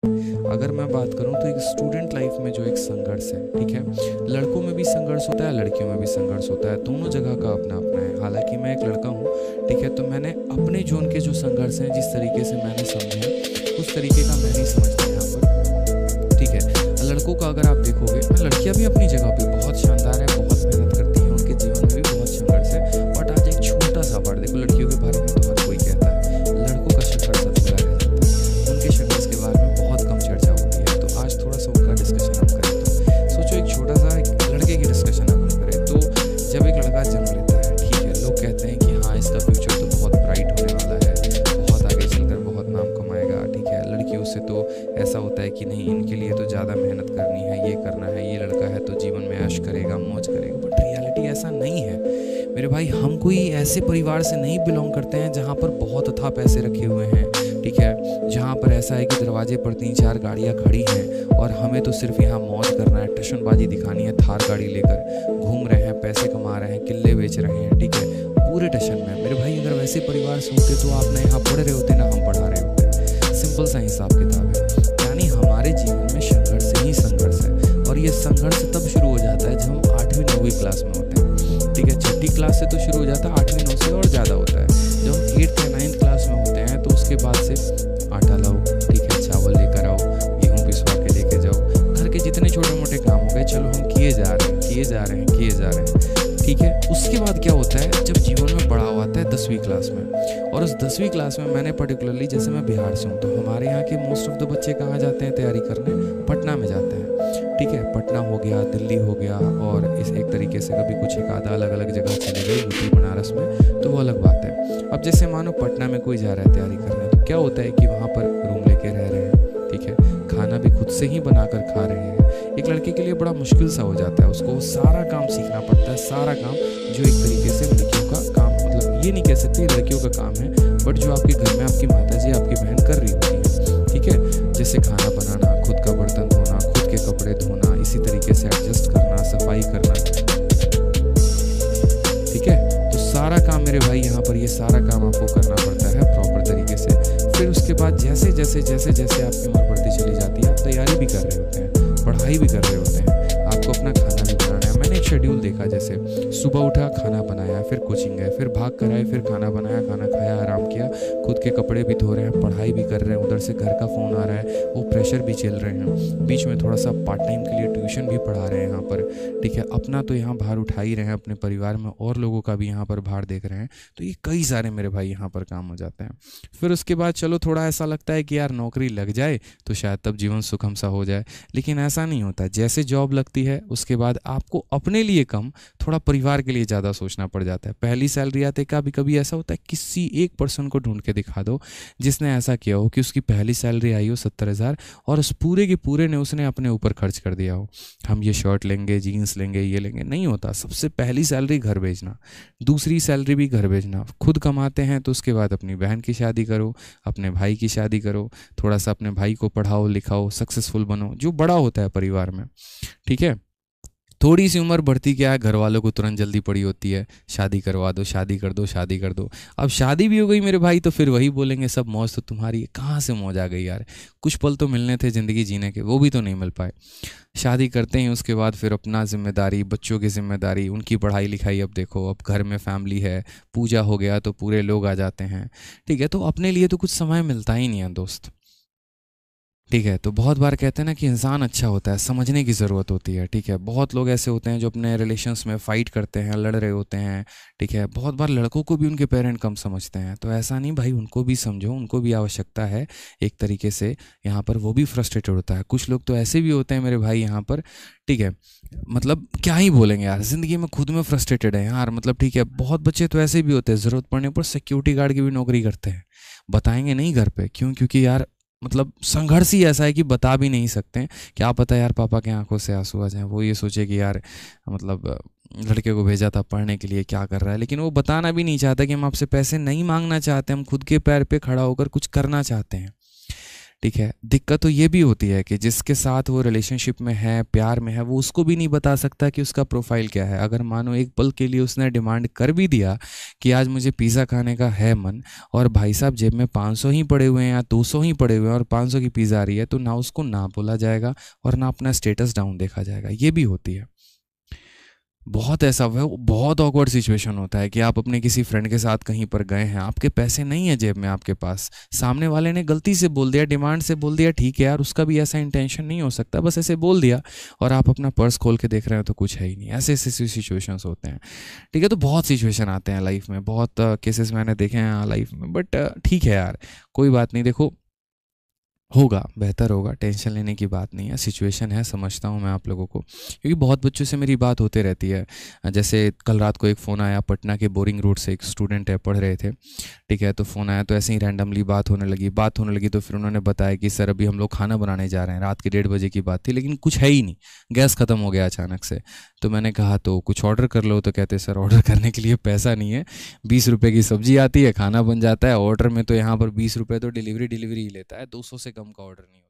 अगर मैं बात करूं तो एक स्टूडेंट लाइफ में जो एक संघर्ष है, ठीक है, लड़कों में भी संघर्ष होता है, लड़कियों में भी संघर्ष होता है, दोनों जगह का अपना अपना है। हालांकि मैं एक लड़का हूं, ठीक है, तो मैंने अपने जोन के जो संघर्ष हैं जिस तरीके से मैंने समझे उस तरीके का मैं नहीं समझता यहाँ पर, ठीक है। लड़कों का अगर आप देखोगे, लड़कियाँ भी अपनी जगह पर बहुत शानदार है, बहुत मेहनत करती हैं, उनके जीवन में भी बहुत संघर्ष है। बट आज एक छोटा सा पार्ट देखो, लड़कियों के बारे में तो हर कोई कहता है, लड़कों का संघर्ष अधूरा रह जाता है, उनके संघर्ष के बारे में बहुत कम चर्चा होती है। तो आज थोड़ा सा उनका डिस्कशन हम करें। तो सोचो एक छोटा सा एक लड़के की डिस्कशन हम करें। तो जब एक लड़का जन्म लेता है, ठीक है, लोग कहते हैं कि हाँ इसका फ्यूचर तो बहुत ब्राइट होने वाला है, बहुत आगे चलकर बहुत नाम कमाएगा, ठीक है। लड़कियों से तो ऐसा होता है कि नहीं, इनके लिए तो ज़्यादा मेहनत करनी है, ये करना है, ये लड़का है तो जीवन में ऐश करेगा, मौज करेगा। बट रियलिटी ऐसा नहीं है मेरे भाई। हम कोई ऐसे परिवार से नहीं बिलोंग करते हैं जहाँ पर बहुत अथाह पैसे रखे हुए हैं, ठीक है, जहाँ पर ऐसा है कि दरवाजे पर 3-4 गाड़ियाँ खड़ी हैं और हमें तो सिर्फ यहाँ मौज करना है, टशनबाजी दिखानी है, थार गाड़ी लेकर घूम रहे हैं, पैसे कमा रहे हैं, किले बेच रहे हैं, ठीक है, पूरे टशन में। मेरे भाई अगर वैसे परिवार से होते तो आप ना यहाँ पढ़ रहे होते, ना हम पढ़ा रहे होते। सिंपल सा हिसाब किताब है। यानी हमारे जीवन में संघर्ष ही संघर्ष है। और ये संघर्ष तब शुरू हो जाता है जब हम 8वीं 9वीं क्लास में होते हैं, ठीक है। 6ठी क्लास से तो शुरू हो जाता है, 8वीं 9 से और ज़्यादा होता है। जब हम 8th या 9th क्लास में होते हैं तो उसके बाद से आटा लाओ, ठीक है, चावल लेकर आओ, गेहूँ पिसवा के लेके जाओ, घर के जितने छोटे मोटे काम हो गए, चलो हम किए जा रहे हैं, किए जा रहे हैं, किए जा रहे हैं, ठीक है। उसके बाद क्या होता है, जब जीवन में बढ़ाव आता है 10वीं क्लास में। और उस 10वीं क्लास में मैंने पर्टिकुलरली, जैसे मैं बिहार से हूँ, तो हमारे यहाँ के मोस्ट ऑफ द बच्चे कहाँ जाते हैं तैयारी करने? पटना में जाते हैं, ठीक है। पटना हो गया, दिल्ली हो गया, और इस एक तरीके से कभी कुछ एक आधा अलग अलग जगह चले गए, यूपी बनारस में, तो वो अलग बात है। अब जैसे मानो पटना में कोई जा रहा है तैयारी करने, तो क्या होता है कि वहाँ पर रूम लेके रह रहे हैं, ठीक है, खाना भी खुद से ही बनाकर खा रहे हैं। एक लड़के के लिए बड़ा मुश्किल सा हो जाता है, उसको सारा काम सीखना पड़ता है, सारा काम जो एक तरीके से लड़कियों का काम, मतलब ये नहीं कह सकते लड़कियों का काम है, बट जो आपके घर में आपकी माताजी, आपकी बहन कर रही होती है, ठीक है। जैसे खाना बनाना, खुद का बर्तन धोना, खुद के कपड़े धोना, इसी तरीके से एडजस्ट करना, सफाई करना, ठीक है। तो सारा काम मेरे भाई यहाँ पर, ये सारा काम आपको करना पड़ता है प्रॉपर तरीके से। फिर उसके बाद जैसे जैसे जैसे जैसे आपकी उम्र बढ़ती चली जाती है, आप तैयारी भी कर रहे होते हैं, पढ़ाई भी कर रहे होते हैं, आपको अपना खाना भी बनाना है। मैंने एक शेड्यूल देखा, जैसे सुबह उठा, खाना बनाया, फिर कोचिंग गए, फिर भाग कर आए, फिर खाना बनाया, खाना खाया, आराम किया, खुद के कपड़े भी धो रहे हैं, पढ़ाई भी कर रहे हैं, उधर से घर का फ़ोन आ रहा है, वो प्रेशर भी झेल रहे हैं, बीच में थोड़ा सा पार्ट टाइम के लिए ट्यूशन भी पढ़ा रहे हैं यहाँ पर, ठीक है। अपना तो यहाँ भार उठा ही रहे हैं, अपने परिवार में और लोगों का भी यहाँ पर भार देख रहे हैं। तो ये कई सारे मेरे भाई यहाँ पर काम हो जाते हैं। फिर उसके बाद चलो थोड़ा ऐसा लगता है कि यार नौकरी लग जाए तो शायद तब जीवन सुखम सा हो जाए, लेकिन ऐसा नहीं होता। जैसे जॉब लगती है उसके बाद आपको अपने लिए कम, थोड़ा परिवार के लिए ज़्यादा सोचना पड़ जाता है। पहली सैलरी आते कभी कभी ऐसा होता है, किसी एक पर्सन को ढूंढ के दिखा दो जिसने ऐसा किया हो कि उसकी पहली सैलरी आई हो 70,000 और उस पूरे के पूरे ने उसने अपने ऊपर खर्च कर दिया हो। हम ये शर्ट लेंगे, जीन्स लेंगे, ये लेंगे, नहीं होता। सबसे पहली सैलरी घर भेजना, दूसरी सैलरी भी घर भेजना। खुद कमाते हैं तो उसके बाद अपनी बहन की शादी करो, अपने भाई की शादी करो, थोड़ा सा अपने भाई को पढ़ाओ लिखाओ, सक्सेसफुल बनो, जो बड़ा होता है परिवार में, ठीक है। थोड़ी सी उम्र बढ़ती क्या है, घर वालों को तुरंत जल्दी पड़ी होती है, शादी करवा दो, शादी कर दो, शादी कर दो। अब शादी भी हो गई मेरे भाई तो फिर वही बोलेंगे सब मौज तो तुम्हारी है। कहाँ से मौज आ गई यार, कुछ पल तो मिलने थे ज़िंदगी जीने के, वो भी तो नहीं मिल पाए। शादी करते हैं उसके बाद फिर अपना जिम्मेदारी, बच्चों की जिम्मेदारी, उनकी पढ़ाई लिखाई। अब देखो, अब घर में फैमिली है, पूजा हो गया तो पूरे लोग आ जाते हैं, ठीक है। तो अपने लिए तो कुछ समय मिलता ही नहीं है दोस्त, ठीक है। तो बहुत बार कहते हैं ना कि इंसान अच्छा होता है, समझने की ज़रूरत होती है, ठीक है। बहुत लोग ऐसे होते हैं जो अपने रिलेशंस में फ़ाइट करते हैं, लड़ रहे होते हैं, ठीक है। बहुत बार लड़कों को भी उनके पेरेंट कम समझते हैं, तो ऐसा नहीं भाई, उनको भी समझो, उनको भी आवश्यकता है एक तरीके से। यहाँ पर वो भी फ्रस्ट्रेटेड होता है। कुछ लोग तो ऐसे भी होते हैं मेरे भाई यहाँ पर, ठीक है, मतलब क्या ही बोलेंगे यार, ज़िंदगी में खुद में फ्रस्ट्रेटेड है यार, मतलब ठीक है। बहुत बच्चे तो ऐसे भी होते हैं, ज़रूरत पड़ने पर सिक्योरिटी गार्ड की भी नौकरी करते हैं, बताएंगे नहीं घर पे, क्यों? क्योंकि यार मतलब संघर्ष ही ऐसा है कि बता भी नहीं सकते हैं। क्या पता यार पापा के आंखों से आंसू आ जाए, वो ये सोचे कि यार मतलब लड़के को भेजा था पढ़ने के लिए, क्या कर रहा है। लेकिन वो बताना भी नहीं चाहता कि हम आपसे पैसे नहीं मांगना चाहते, हम खुद के पैर पे खड़ा होकर कुछ करना चाहते हैं, ठीक है। दिक्कत तो ये भी होती है कि जिसके साथ वो रिलेशनशिप में है, प्यार में है, वो उसको भी नहीं बता सकता कि उसका प्रोफाइल क्या है। अगर मानो एक पल के लिए उसने डिमांड कर भी दिया कि आज मुझे पिज़्ज़ा खाने का है मन, और भाई साहब जेब में 500 ही पड़े हुए हैं या 200 ही पड़े हुए हैं और 500 की पिज़्ज़ा आ रही है, तो ना उसको ना बोला जाएगा और ना अपना स्टेटस डाउन देखा जाएगा। ये भी होती है। बहुत ऐसा हुआ है, बहुत ऑकवर्ड सिचुएशन होता है कि आप अपने किसी फ्रेंड के साथ कहीं पर गए हैं, आपके पैसे नहीं है जेब में आपके पास, सामने वाले ने गलती से बोल दिया, डिमांड से बोल दिया, ठीक है यार, उसका भी ऐसा इंटेंशन नहीं हो सकता, बस ऐसे बोल दिया, और आप अपना पर्स खोल के देख रहे हो तो कुछ है ही नहीं। ऐसे ऐसे सिचुएशंस होते हैं। ठीक है, तो बहुत सिचुएशन आते हैं लाइफ में, बहुत केसेस मैंने देखे हैं लाइफ में, बट ठीक है यार, कोई बात नहीं। देखो, होगा, बेहतर होगा, टेंशन लेने की बात नहीं है। सिचुएशन है, समझता हूँ मैं आप लोगों को, क्योंकि बहुत बच्चों से मेरी बात होते रहती है। जैसे कल रात को एक फ़ोन आया, पटना के बोरिंग रोड से एक स्टूडेंट है, पढ़ रहे थे, ठीक है। तो फ़ोन आया तो ऐसे ही रैंडमली बात होने लगी तो फिर उन्होंने बताया कि सर अभी हम लोग खाना बनाने जा रहे हैं। रात के 1:30 बजे की बात थी, लेकिन कुछ है ही नहीं, गैस ख़त्म हो गया अचानक से। तो मैंने कहा तो कुछ ऑर्डर कर लो, तो कहते सर ऑर्डर करने के लिए पैसा नहीं है, 20 रुपये की सब्जी आती है, खाना बन जाता है। ऑर्डर में तो यहाँ पर 20 रुपये तो डिलीवरी ही लेता है, 200 से कम का ऑर्डर नहीं